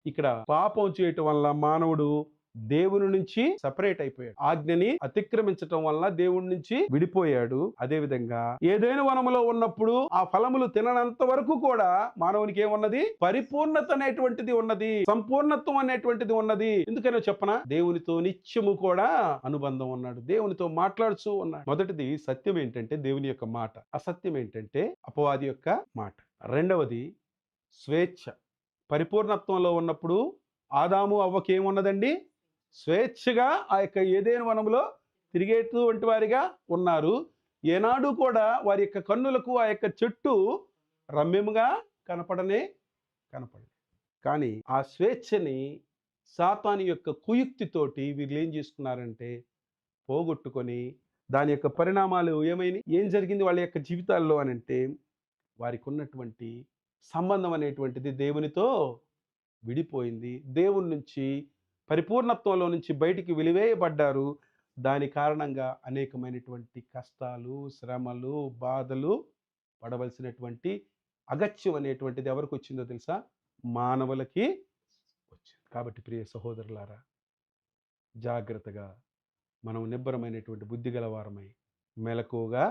ఇక్కడ పాపం చేయటం వల్ల మానవుడు దేవుని నుంచి సపరేట్ అయిపోయాడు. ఆజ్ఞని అతిక్రమించటం వల్ల దేవుడి నుంచి విడిపోయాడు. అదే విధంగా ఏదైనా వనములో ఉన్నప్పుడు ఆ ఫలములు తిననంత వరకు కూడా మానవునికి ఏమున్నది? పరిపూర్ణత అనేటువంటిది ఉన్నది, సంపూర్ణత్వం అనేటువంటిది ఉన్నది. ఎందుకనో చెప్పనా? దేవునితో నిత్యము కూడా అనుబంధం ఉన్నాడు, దేవునితో మాట్లాడుతూ ఉన్నాడు. మొదటిది సత్యం ఏంటంటే దేవుని యొక్క మాట, అసత్యం ఏంటంటే అపవాది యొక్క మాట. రెండవది స్వేచ్ఛ. పరిపూర్ణత్వంలో ఉన్నప్పుడు ఆదాము అవ్వకి ఏమున్నదండి? స్వేచ్ఛగా ఆ యొక్క ఏదైనా వనములో తిరిగేటువంటి వారిగా ఉన్నారు. ఏనాడు కూడా వారి యొక్క కన్నులకు ఆ యొక్క చెట్టు రమ్యముగా కనపడనే కనపడలేదు. కానీ ఆ స్వేచ్ఛని సాతాను యొక్క కుయుక్తితోటి వీళ్ళు ఏం చేసుకున్నారంటే పోగొట్టుకొని దాని యొక్క పరిణామాలు ఏమైనాయి? ఏం జరిగింది వాళ్ళ యొక్క జీవితాల్లో అనంటే వారికి ఉన్నటువంటి సంబంధం అనేటువంటిది దేవునితో విడిపోయింది. దేవుని నుంచి పరిపూర్ణత్వంలో నుంచి బయటికి వెలివేయబడ్డారు. దాని కారణంగా అనేకమైనటువంటి కష్టాలు, శ్రమలు, బాధలు పడవలసినటువంటి అగత్యం అనేటువంటిది ఎవరికి వచ్చిందో తెలుసా? మానవులకి వచ్చింది. కాబట్టి ప్రియ సహోదరులారా, జాగ్రత్తగా మనం నిబ్బరమైనటువంటి బుద్ధి గలవారమై మెలకువగా